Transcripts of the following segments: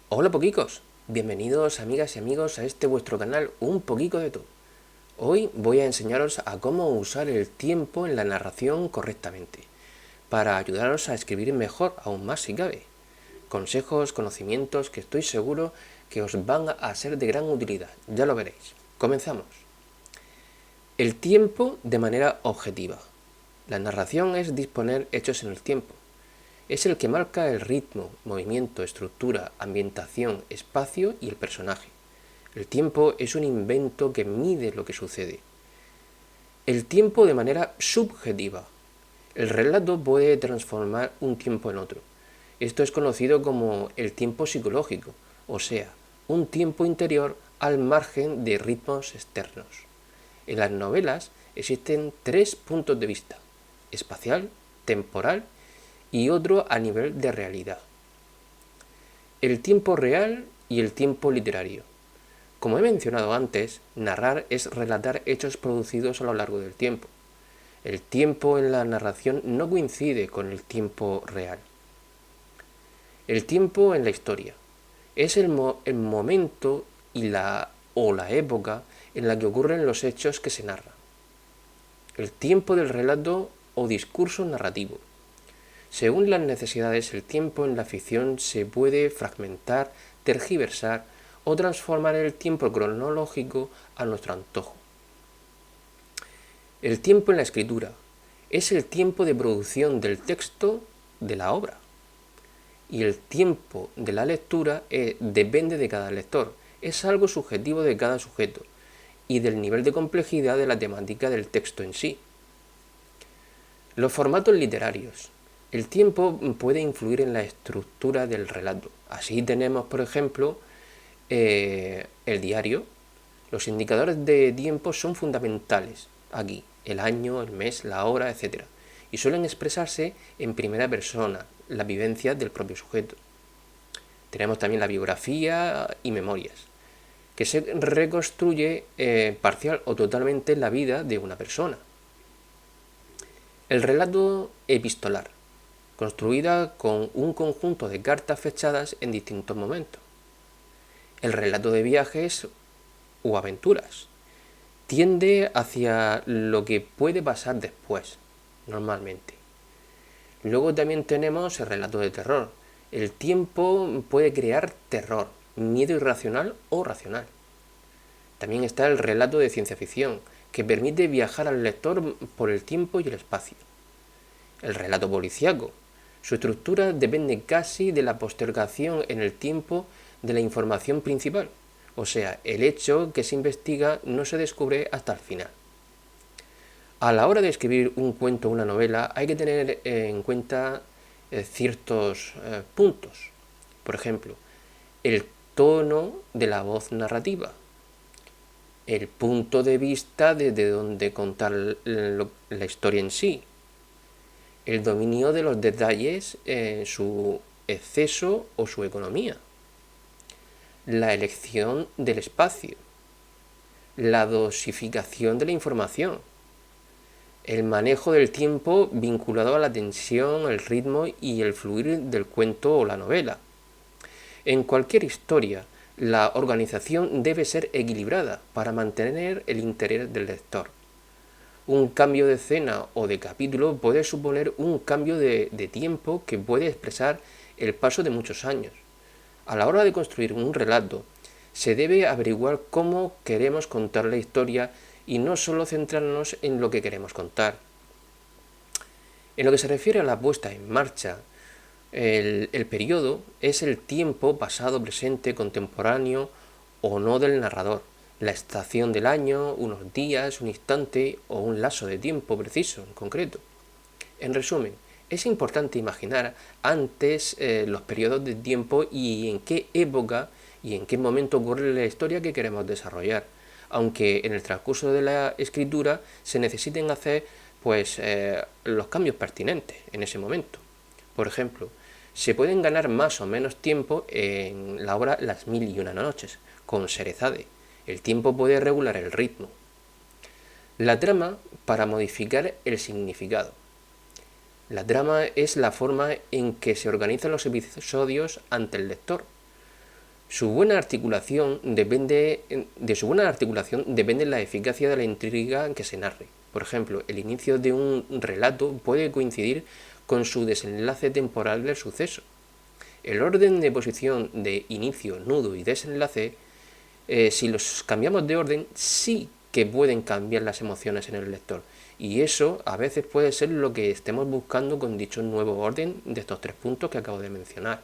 Hola poquicos, bienvenidos amigas y amigos a este vuestro canal Un Poquito de Todo. Hoy voy a enseñaros a cómo usar el tiempo en la narración correctamente, para ayudaros a escribir mejor aún más si cabe. Consejos, conocimientos que estoy seguro que os van a ser de gran utilidad, ya lo veréis. Comenzamos. El tiempo de manera objetiva. La narración es disponer hechos en el tiempo. Es el que marca el ritmo, movimiento, estructura, ambientación, espacio y el personaje. El tiempo es un invento que mide lo que sucede. El tiempo de manera subjetiva. El relato puede transformar un tiempo en otro. Esto es conocido como el tiempo psicológico, o sea, un tiempo interior al margen de ritmos externos. En las novelas existen tres puntos de vista: espacial, temporal y otro a nivel de realidad. El tiempo real y el tiempo literario. Como he mencionado antes, narrar es relatar hechos producidos a lo largo del tiempo. El tiempo en la narración no coincide con el tiempo real. El tiempo en la historia es el momento o la época en la que ocurren los hechos que se narran. El tiempo del relato o discurso narrativo. Según las necesidades, el tiempo en la ficción se puede fragmentar, tergiversar o transformar el tiempo cronológico a nuestro antojo. El tiempo en la escritura es el tiempo de producción del texto de la obra. Y el tiempo de la lectura depende de cada lector, es algo subjetivo de cada sujeto y del nivel de complejidad de la temática del texto en sí. Los formatos literarios. El tiempo puede influir en la estructura del relato. Así tenemos, por ejemplo, el diario. Los indicadores de tiempo son fundamentales aquí: el año, el mes, la hora, etc. Y suelen expresarse en primera persona, la vivencia del propio sujeto. Tenemos también la biografía y memorias, que se reconstruye parcial o totalmente la vida de una persona. El relato epistolar, construida con un conjunto de cartas fechadas en distintos momentos. El relato de viajes o aventuras tiende hacia lo que puede pasar después, normalmente. Luego también tenemos el relato de terror. El tiempo puede crear terror, miedo irracional o racional. También está el relato de ciencia ficción, que permite viajar al lector por el tiempo y el espacio. El relato policíaco. Su estructura depende casi de la postergación en el tiempo de la información principal, o sea, el hecho que se investiga no se descubre hasta el final. A la hora de escribir un cuento o una novela hay que tener en cuenta ciertos puntos. Por ejemplo, el tono de la voz narrativa, el punto de vista desde donde contar la historia en sí, el dominio de los detalles, su exceso o su economía, la elección del espacio, la dosificación de la información, el manejo del tiempo vinculado a la tensión, el ritmo y el fluir del cuento o la novela. En cualquier historia, la organización debe ser equilibrada para mantener el interés del lector. Un cambio de escena o de capítulo puede suponer un cambio de tiempo que puede expresar el paso de muchos años. A la hora de construir un relato, se debe averiguar cómo queremos contar la historia y no solo centrarnos en lo que queremos contar. En lo que se refiere a la puesta en marcha, el periodo es el tiempo pasado, presente, contemporáneo o no del narrador, la estación del año, unos días, un instante o un lapso de tiempo preciso, en concreto. En resumen, es importante imaginar antes los periodos de tiempo y en qué época y en qué momento ocurre la historia que queremos desarrollar, aunque en el transcurso de la escritura se necesiten hacer los cambios pertinentes en ese momento. Por ejemplo, se pueden ganar más o menos tiempo en la obra Las mil y una noches, con Sherezade. El tiempo puede regular el ritmo. La trama para modificar el significado. La trama es la forma en que se organizan los episodios ante el lector. De su buena articulación depende la eficacia de la intriga que se narre. Por ejemplo, el inicio de un relato puede coincidir con su desenlace temporal del suceso. El orden de posición de inicio, nudo y desenlace, si los cambiamos de orden, sí que pueden cambiar las emociones en el lector. Y eso a veces puede ser lo que estemos buscando con dicho nuevo orden de estos 3 puntos que acabo de mencionar.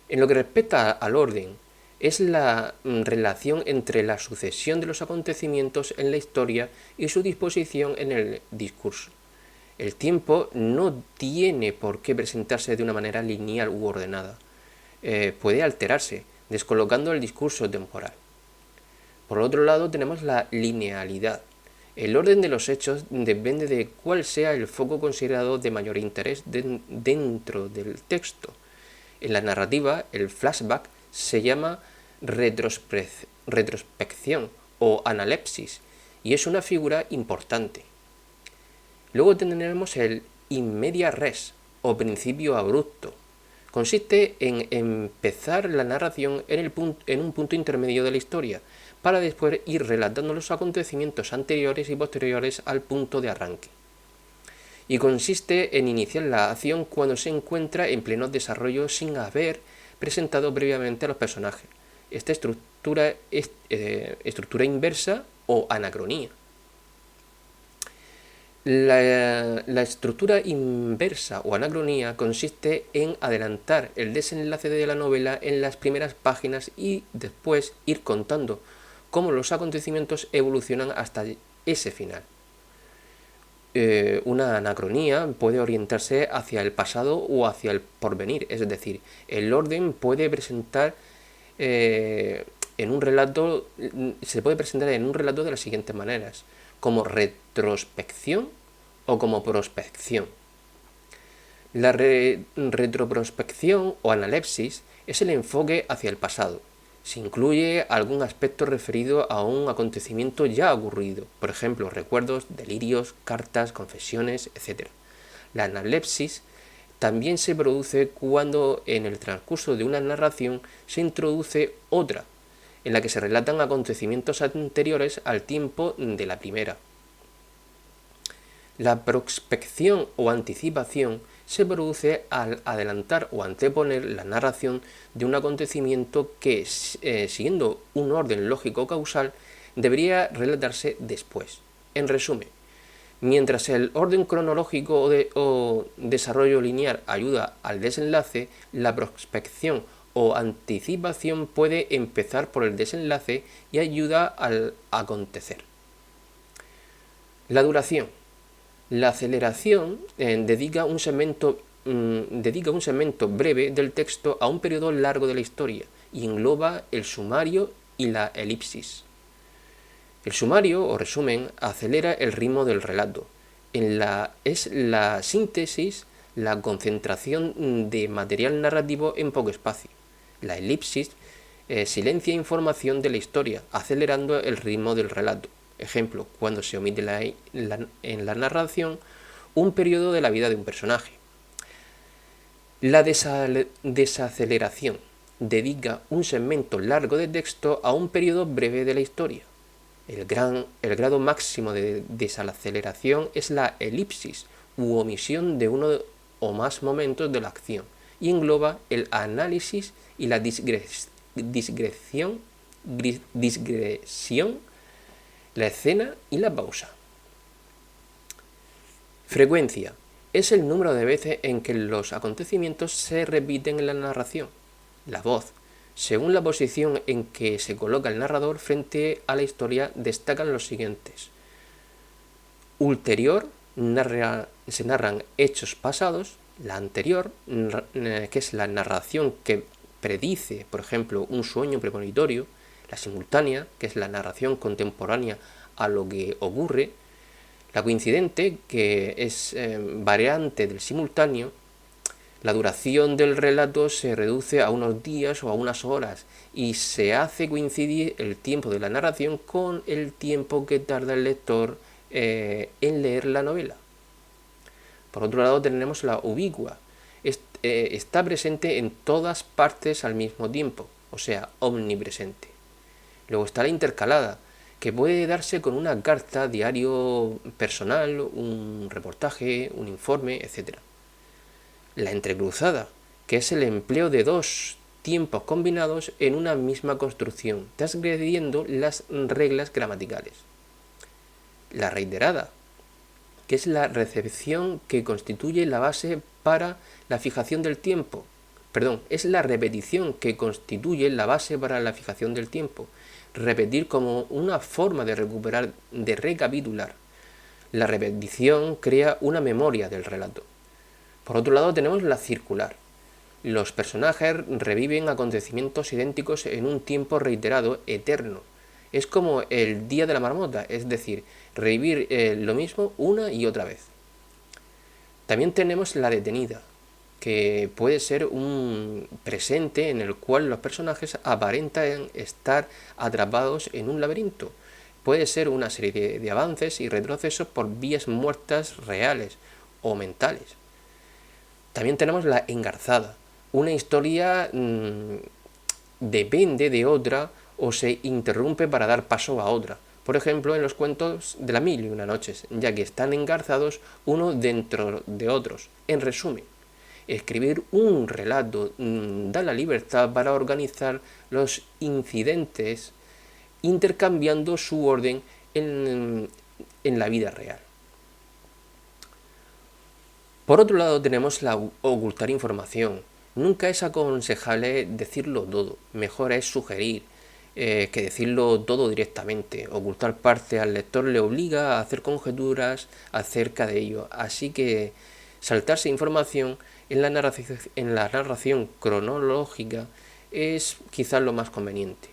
En lo que respecta al orden, es la relación entre la sucesión de los acontecimientos en la historia y su disposición en el discurso. El tiempo no tiene por qué presentarse de una manera lineal u ordenada. Puede alterarse, descolocando el discurso temporal. Por otro lado, tenemos la linealidad. El orden de los hechos depende de cuál sea el foco considerado de mayor interés dentro del texto. En la narrativa, el flashback se llama retrospección o analepsis y es una figura importante. Luego tendremos el in media res o principio abrupto. Consiste en empezar la narración en un punto intermedio de la historia, para después ir relatando los acontecimientos anteriores y posteriores al punto de arranque. Y consiste en iniciar la acción cuando se encuentra en pleno desarrollo sin haber presentado previamente a los personajes. Esta estructura es estructura inversa o anacronía. La estructura inversa o anacronía consiste en adelantar el desenlace de la novela en las primeras páginas y después ir contando cómo los acontecimientos evolucionan hasta ese final. Una anacronía puede orientarse hacia el pasado o hacia el porvenir, es decir, el orden puede presentar se puede presentar en un relato de las siguientes maneras: como retrospección o como prospección. La retroprospección o analepsis es el enfoque hacia el pasado. Se incluye algún aspecto referido a un acontecimiento ya ocurrido, por ejemplo, recuerdos, delirios, cartas, confesiones, etc. La analepsis también se produce cuando en el transcurso de una narración se introduce otra, en la que se relatan acontecimientos anteriores al tiempo de la primera. La prospección o anticipación se produce al adelantar o anteponer la narración de un acontecimiento que, siguiendo un orden lógico-causal, debería relatarse después. En resumen, mientras el orden cronológico o desarrollo lineal ayuda al desenlace, la prospección o anticipación puede empezar por el desenlace y ayuda al acontecer. La duración. La aceleración dedica un segmento breve del texto a un periodo largo de la historia y engloba el sumario y la elipsis. El sumario o resumen acelera el ritmo del relato. Es la síntesis, la concentración de material narrativo en poco espacio. La elipsis silencia información de la historia, acelerando el ritmo del relato. Ejemplo, cuando se omite en la narración un periodo de la vida de un personaje. La desaceleración dedica un segmento largo de texto a un periodo breve de la historia. El grado máximo de desaceleración es la elipsis u omisión de uno o más momentos de la acción y engloba el análisis y la digresión, la escena y la pausa. Frecuencia es el número de veces en que los acontecimientos se repiten en la narración. La voz. Según la posición en que se coloca el narrador frente a la historia, destacan los siguientes. Ulterior, se narran hechos pasados. La anterior, que es la narración que predice, por ejemplo, un sueño premonitorio. La simultánea, que es la narración contemporánea a lo que ocurre. La coincidente, que es variante del simultáneo. La duración del relato se reduce a unos días o a unas horas y se hace coincidir el tiempo de la narración con el tiempo que tarda el lector en leer la novela. Por otro lado tenemos la ubicua. está presente en todas partes al mismo tiempo, o sea, omnipresente. Luego está la intercalada, que puede darse con una carta, diario personal, un reportaje, un informe, etc. La entrecruzada, que es el empleo de dos tiempos combinados en una misma construcción, transgrediendo las reglas gramaticales. La reiterada, que es la recepción que constituye la base para la fijación del tiempo. Perdón, es la repetición que constituye la base para la fijación del tiempo. Repetir como una forma de recuperar, de recapitular. La repetición crea una memoria del relato. Por otro lado tenemos la circular. Los personajes reviven acontecimientos idénticos en un tiempo reiterado, eterno. Es como el día de la marmota, es decir, revivir lo mismo una y otra vez. También tenemos la detenida, que puede ser un presente en el cual los personajes aparentan estar atrapados en un laberinto. Puede ser una serie de avances y retrocesos por vías muertas reales o mentales. También tenemos la engarzada. Una historia depende de otra o se interrumpe para dar paso a otra. Por ejemplo, en los cuentos de las mil y una noches, ya que están engarzados uno dentro de otros. En resumen, escribir un relato da la libertad para organizar los incidentes intercambiando su orden en la vida real. Por otro lado tenemos la ocultar información. Nunca es aconsejable decirlo todo, mejor es sugerir que decirlo todo directamente. Ocultar parte al lector le obliga a hacer conjeturas acerca de ello, así que saltarse información en la narración cronológica es quizás lo más conveniente.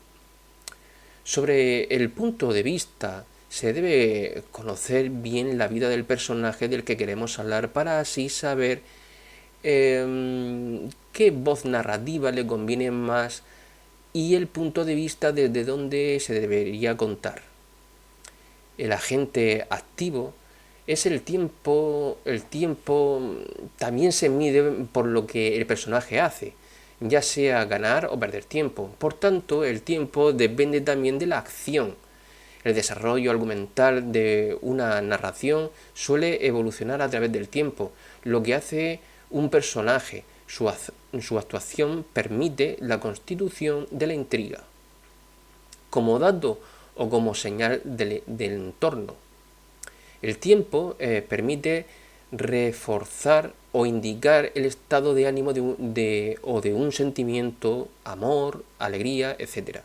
Sobre el punto de vista, se debe conocer bien la vida del personaje del que queremos hablar para así saber qué voz narrativa le conviene más y el punto de vista desde donde se debería contar. El agente activo es el tiempo también se mide por lo que el personaje hace, ya sea ganar o perder tiempo. Por tanto, el tiempo depende también de la acción. El desarrollo argumental de una narración suele evolucionar a través del tiempo. Lo que hace un personaje, su actuación permite la constitución de la intriga, como dato o como señal del entorno. El tiempo permite reforzar o indicar el estado de ánimo de un sentimiento, amor, alegría, etc.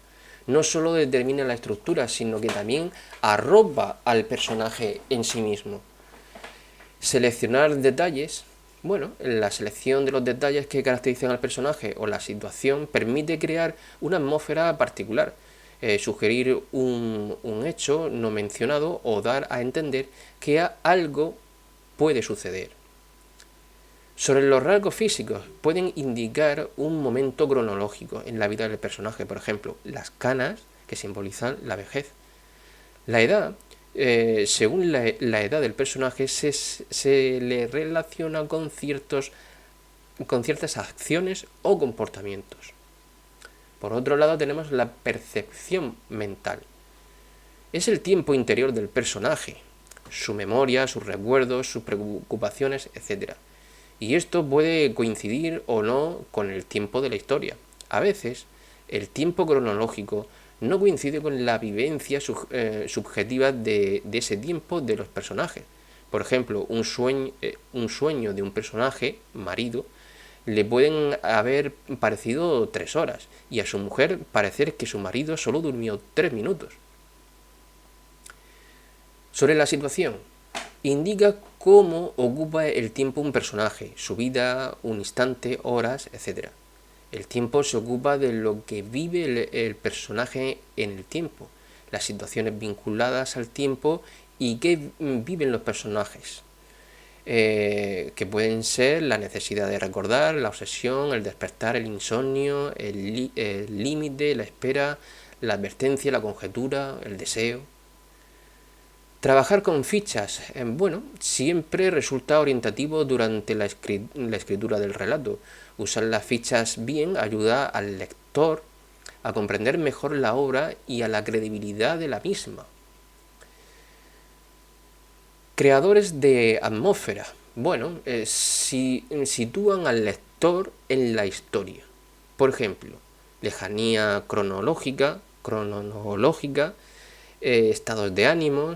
No solo determina la estructura, sino que también arropa al personaje en sí mismo. Seleccionar detalles. Bueno, la selección de los detalles que caracterizan al personaje o la situación permite crear una atmósfera particular, sugerir un hecho no mencionado o dar a entender que algo puede suceder. Sobre los rasgos físicos, pueden indicar un momento cronológico en la vida del personaje, por ejemplo, las canas, que simbolizan la vejez. La edad, según la edad del personaje, se le relaciona con ciertas acciones o comportamientos. Por otro lado tenemos la percepción mental. Es el tiempo interior del personaje, su memoria, sus recuerdos, sus preocupaciones, etc. Y esto puede coincidir o no con el tiempo de la historia. A veces, el tiempo cronológico no coincide con la vivencia subjetiva de ese tiempo de los personajes. Por ejemplo, un sueño de un personaje, marido, le pueden haber parecido 3 horas y a su mujer parecer que su marido solo durmió 3 minutos. Sobre la situación, indica cómo ocupa el tiempo un personaje, su vida, un instante, horas, etc. El tiempo se ocupa de lo que vive el personaje en el tiempo, las situaciones vinculadas al tiempo y qué viven los personajes, que pueden ser la necesidad de recordar, la obsesión, el despertar, el insomnio, el límite, la espera, la advertencia, la conjetura, el deseo. Trabajar con fichas, bueno, siempre resulta orientativo durante la escritura del relato. Usar las fichas bien ayuda al lector a comprender mejor la obra y a la credibilidad de la misma. Creadores de atmósfera, bueno, sitúan al lector en la historia. Por ejemplo, lejanía cronológica, estados de ánimo,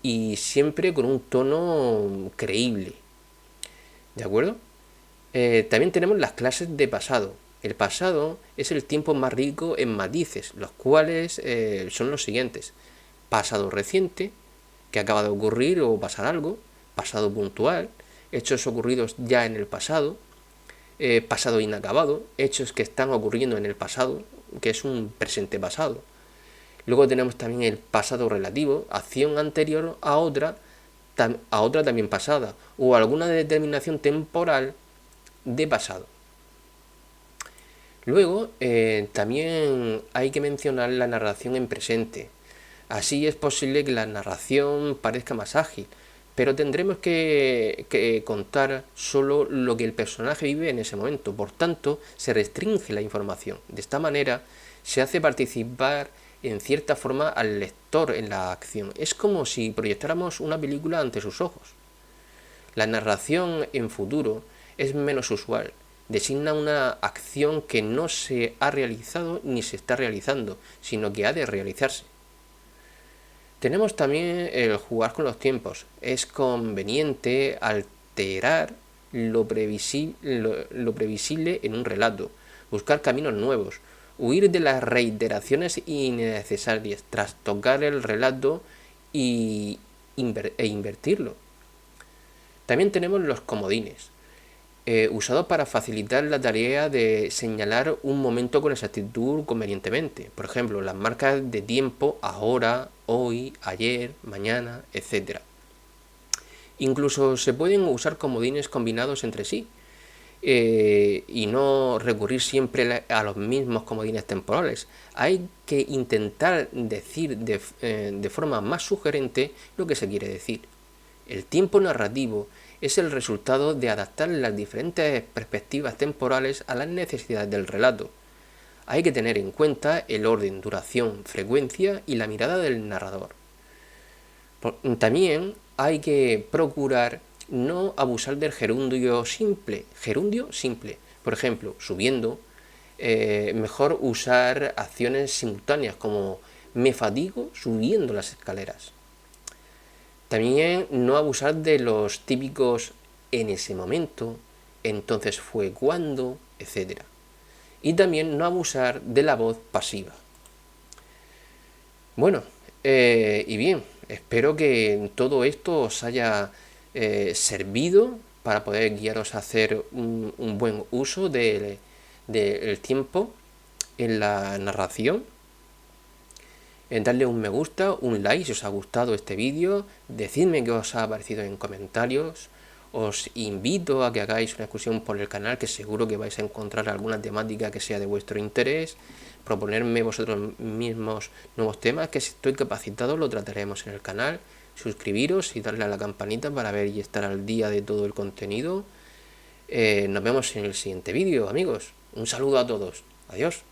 y siempre con un tono creíble. ¿De acuerdo? También tenemos las clases de pasado. El pasado es el tiempo más rico en matices, los cuales son los siguientes: pasado reciente, que acaba de ocurrir o pasar algo; pasado puntual, hechos ocurridos ya en el pasado; pasado inacabado, hechos que están ocurriendo en el pasado, que es un presente pasado. Luego tenemos también el pasado relativo, acción anterior a otra también pasada, o alguna determinación temporal de pasado. Luego también hay que mencionar la narración en presente. Así es posible que la narración parezca más ágil, pero tendremos que contar solo lo que el personaje vive en ese momento. Por tanto, se restringe la información. De esta manera se hace participar en cierta forma al lector en la acción. Es como si proyectáramos una película ante sus ojos. La narración en futuro es menos usual. Designa una acción que no se ha realizado ni se está realizando, sino que ha de realizarse. Tenemos también el jugar con los tiempos. Es conveniente alterar lo previsible en un relato, buscar caminos nuevos, huir de las reiteraciones innecesarias, trastocar el relato e invertirlo. También tenemos los comodines, usados para facilitar la tarea de señalar un momento con exactitud convenientemente. Por ejemplo, las marcas de tiempo: ahora, hoy, ayer, mañana, etc. Incluso se pueden usar comodines combinados entre sí, y no recurrir siempre a los mismos comodines temporales. Hay que intentar decir de forma más sugerente lo que se quiere decir. El tiempo narrativo es el resultado de adaptar las diferentes perspectivas temporales a las necesidades del relato. Hay que tener en cuenta el orden, duración, frecuencia y la mirada del narrador. También hay que procurar no abusar del gerundio simple. Por ejemplo, subiendo, mejor usar acciones simultáneas como me fatigo subiendo las escaleras. También no abusar de los típicos en ese momento, entonces fue cuando, etc. Y también no abusar de la voz pasiva. Bueno, y bien, espero que todo esto os haya servido para poder guiaros a hacer un buen uso del tiempo en la narración. Darle un me gusta, un like si os ha gustado este vídeo, decidme qué os ha parecido en comentarios. Os invito a que hagáis una excursión por el canal, que seguro que vais a encontrar alguna temática que sea de vuestro interés. Proponerme vosotros mismos nuevos temas, que si estoy capacitado lo trataremos en el canal. Suscribiros y darle a la campanita para ver y estar al día de todo el contenido. Nos vemos en el siguiente vídeo, amigos. Un saludo a todos. Adiós.